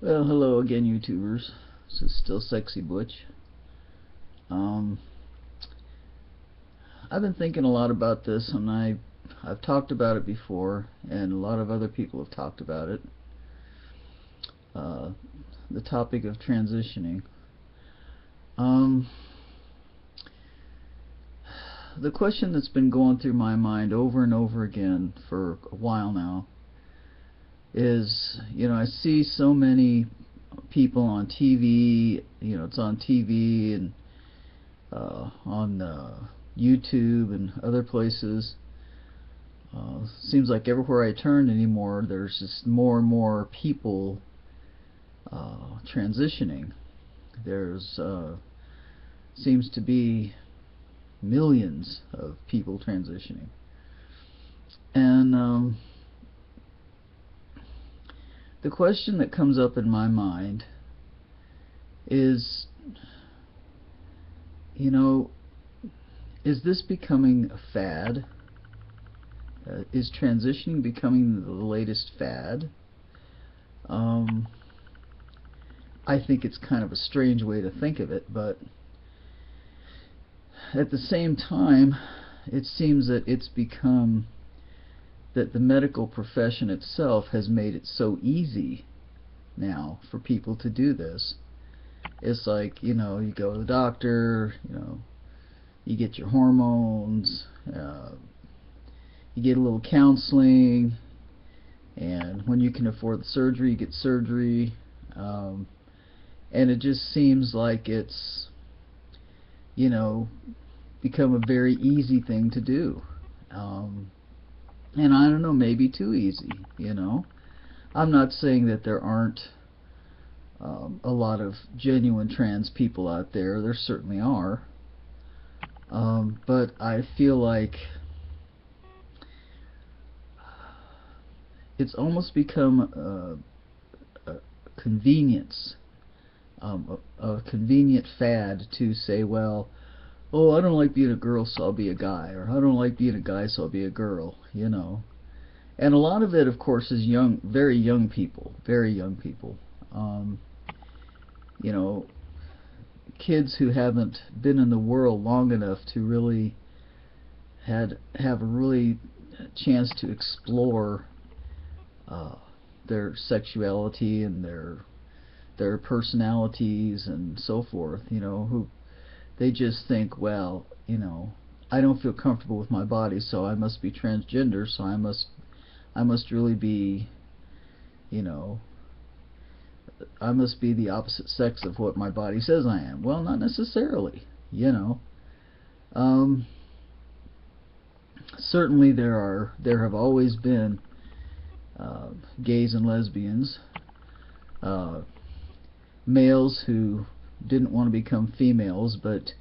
Well, hello again, YouTubers. This is still Sexy Butch. Um, I've been thinking a lot about this, and I've talked about it before, and a lot of other people have talked about it. Uh, the topic of transitioning. Um, the question that's been going through my mind over and over again for a while now is, I see so many people on TV. It's on TV and on YouTube and other places. Seems like everywhere I turn anymore, there's just more and more people transitioning. There's seems to be millions of people transitioning, and the question that comes up in my mind is, is this becoming a fad? Is transitioning becoming the latest fad? I think it's kind of a strange way to think of it, but at the same time, it seems that that the medical profession itself has made it so easy now for people to do this. It's like, you go to the doctor, you get your hormones, you get a little counseling, and when you can afford the surgery, you get surgery, and it just seems like it's, become a very easy thing to do. And I don't know, maybe too easy, I'm not saying that there aren't a lot of genuine trans people out there. There certainly are. But I feel like it's almost become a convenience, a convenient fad to say, well, oh, I don't like being a girl, so I'll be a guy, or I don't like being a guy, so I'll be a girl, And a lot of it, of course, is very young people, very young people. Kids who haven't been in the world long enough to really have a really chance to explore their sexuality and their personalities and so forth. Who they just think, well, I don't feel comfortable with my body, so I must be transgender, so I must really be, I must be the opposite sex of what my body says I am. Well, not necessarily, Certainly there have always been gays and lesbians, males who didn't want to become females, but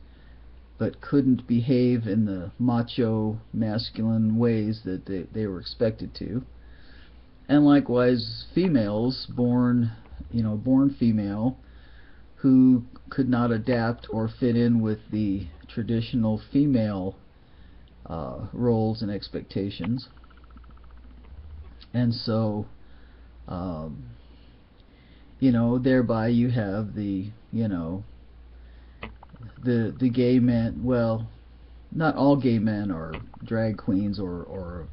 couldn't behave in the macho, masculine ways that they were expected to. And likewise, females born female, who could not adapt or fit in with the traditional female roles and expectations. And so, thereby you have the gay men. Well, not all gay men are drag queens or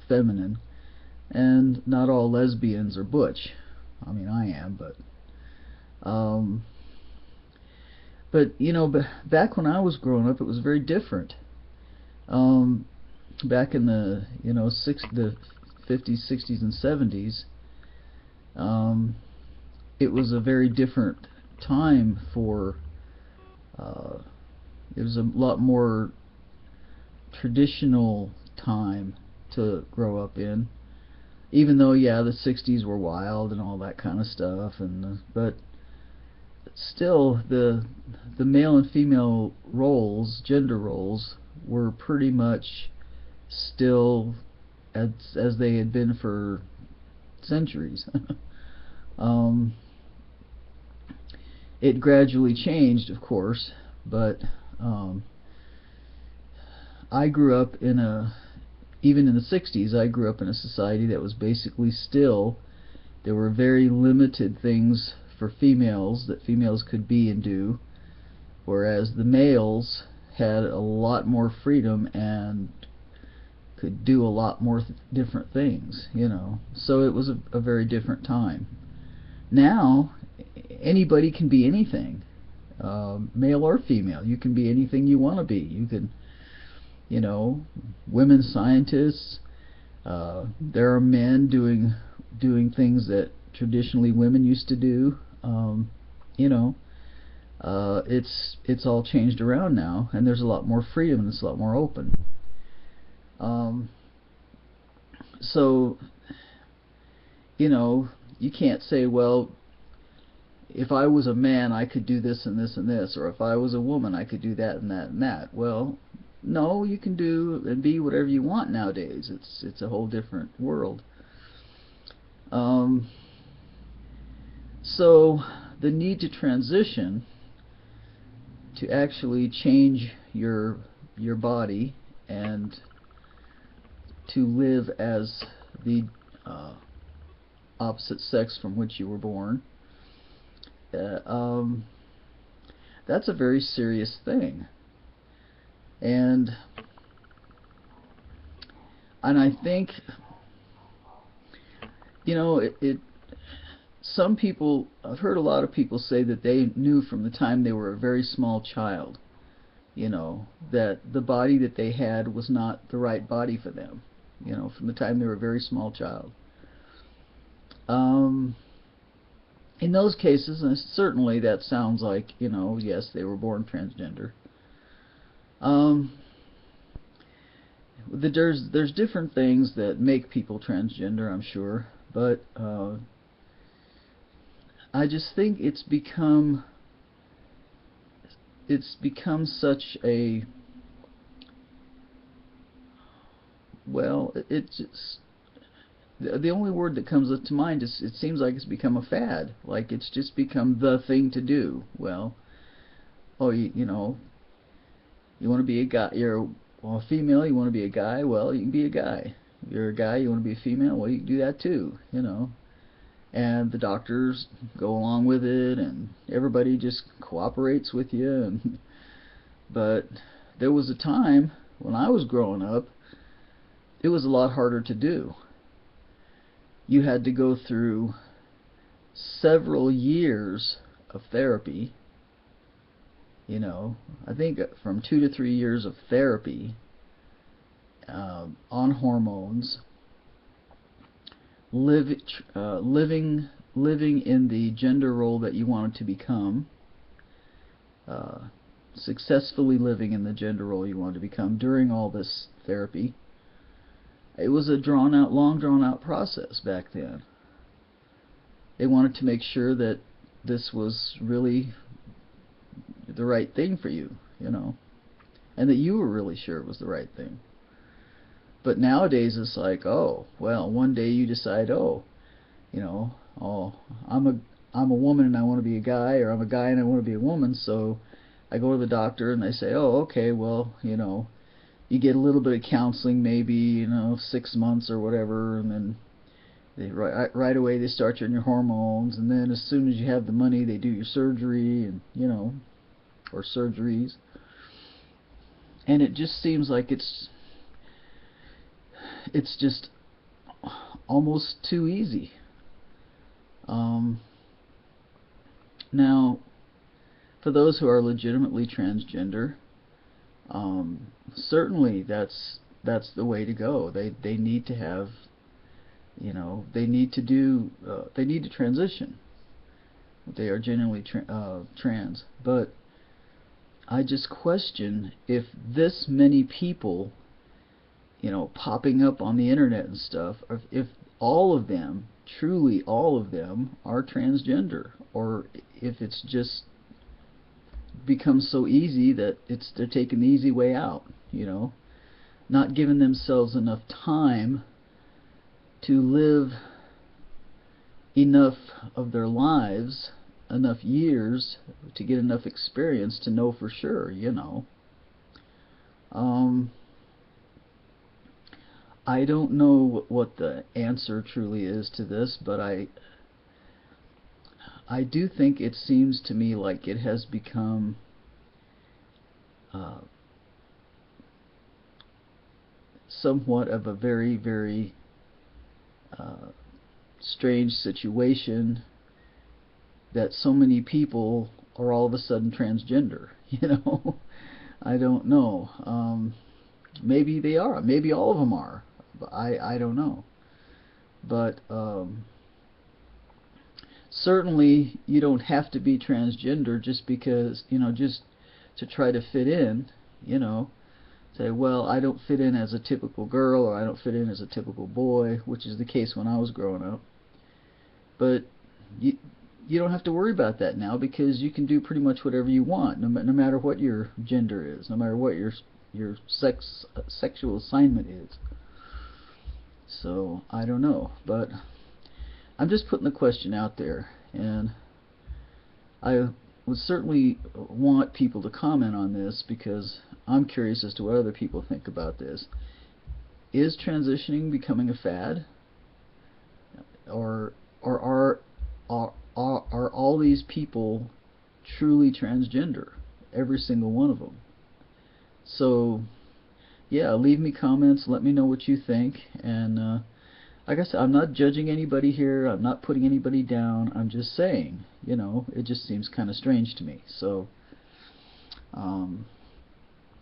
feminine, and not all lesbians are butch. I mean, I am, but back when I was growing up, it was very different. Back in the the 50s, 60s, and 70s, it was a very different time for. It was a lot more traditional time to grow up in. Even though, yeah, the 60s were wild and all that kind of stuff, but still, the male and female roles, gender roles, were pretty much still as they had been for centuries. It gradually changed, of course, but I grew up even in the 60s, I grew up in a society that was basically still There were very limited things for females that females could be and do, whereas the males had a lot more freedom and could do a lot more different things, you know. So it was a very different time. Now, anybody can be anything, male or female. You can be anything you want to be. You can, you know, women scientists. There are men doing things that traditionally women used to do. You know, it's all changed around now, and there's a lot more freedom and it's a lot more open. So, you know, you can't say, well, if I was a man, I could do this and this and this, or if I was a woman, I could do that and that and that. Well, no, you can do and be whatever you want nowadays. It's a whole different world. So the need to transition, to actually change your body and to live as the opposite sex from which you were born, that's a very serious thing. And I think, you know, some people, I've heard a lot of people say that they knew from the time they were a very small child, you know, that the body that they had was not the right body for them, you know, from the time they were a very small child. In those cases, and certainly that sounds like, you know, yes, they were born transgender. There's different things that make people transgender, I'm sure, but I just think it's become such a, well, it just, the only word that comes up to mind is, it seems like it's become a fad. Like it's just become the thing to do. Well, oh, you know, you want to be a guy, you're a female, you want to be a guy, well, you can be a guy. If you're a guy, you want to be a female, well, you can do that too, you know. And the doctors go along with it, and everybody just cooperates with you. And but there was a time when I was growing up, it was a lot harder to do. You had to go through several years of therapy, you know, I think from 2 to 3 years of therapy on hormones, living in the gender role that you wanted to become, successfully living in the gender role you wanted to become during all this therapy. It was a long drawn out process back then. They wanted to make sure that this was really the right thing for you, you know, and that you were really sure it was the right thing. But nowadays it's like, oh, well, one day you decide, oh, you know, oh, I'm a woman and I want to be a guy, or I'm a guy and I want to be a woman, so I go to the doctor and they say, oh, okay, well, you know, you get a little bit of counseling, maybe, you know, 6 months or whatever, and then right away they start you on your hormones, and then as soon as you have the money, they do your surgery, and you know, or surgeries, and it just seems like it's just almost too easy. Now, for those who are legitimately transgender, certainly that's the way to go. They need to have, you know, they need to transition. They are genuinely trans. But I just question if this many people, you know, popping up on the internet and stuff, if all of them, truly all of them, are transgender, or if it's just becomes so easy that they're taking the easy way out, you know, not giving themselves enough time to live enough of their lives, enough years to get enough experience to know for sure, you know. I don't know what the answer truly is to this, but I do think it seems to me like it has become uh, somewhat of a very, very uh, strange situation that so many people are all of a sudden transgender. You know, I don't know. Maybe they are. Maybe all of them are. I don't know. But certainly you don't have to be transgender just because, just to try to fit in. You know, say, well, I don't fit in as a typical girl, or I don't fit in as a typical boy, which is the case when I was growing up. But you you don't have to worry about that now, because you can do pretty much whatever you want, no matter what your gender is, no matter what your sexual assignment is. So I don't know, but I'm just putting the question out there, and I would certainly want people to comment on this, because I'm curious as to what other people think about this. Is transitioning becoming a fad, or are all these people truly transgender, every single one of them? So yeah, leave me comments, let me know what you think, and like I said, I'm not judging anybody here, I'm not putting anybody down, I'm just saying, it just seems kind of strange to me. So um,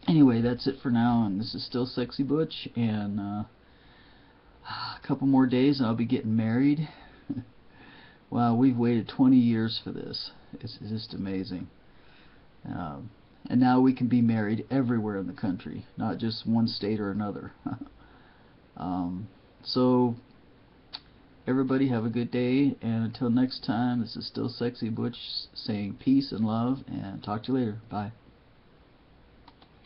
anyway, that's it for now, and this is still Sexy Butch, and a couple more days and I'll be getting married. Wow, we've waited 20 years for this. It's just amazing. Um, and now we can be married everywhere in the country, not just one state or another. um, so everybody have a good day, and until next time, this is still Sexy Butch saying peace and love, and talk to you later. Bye.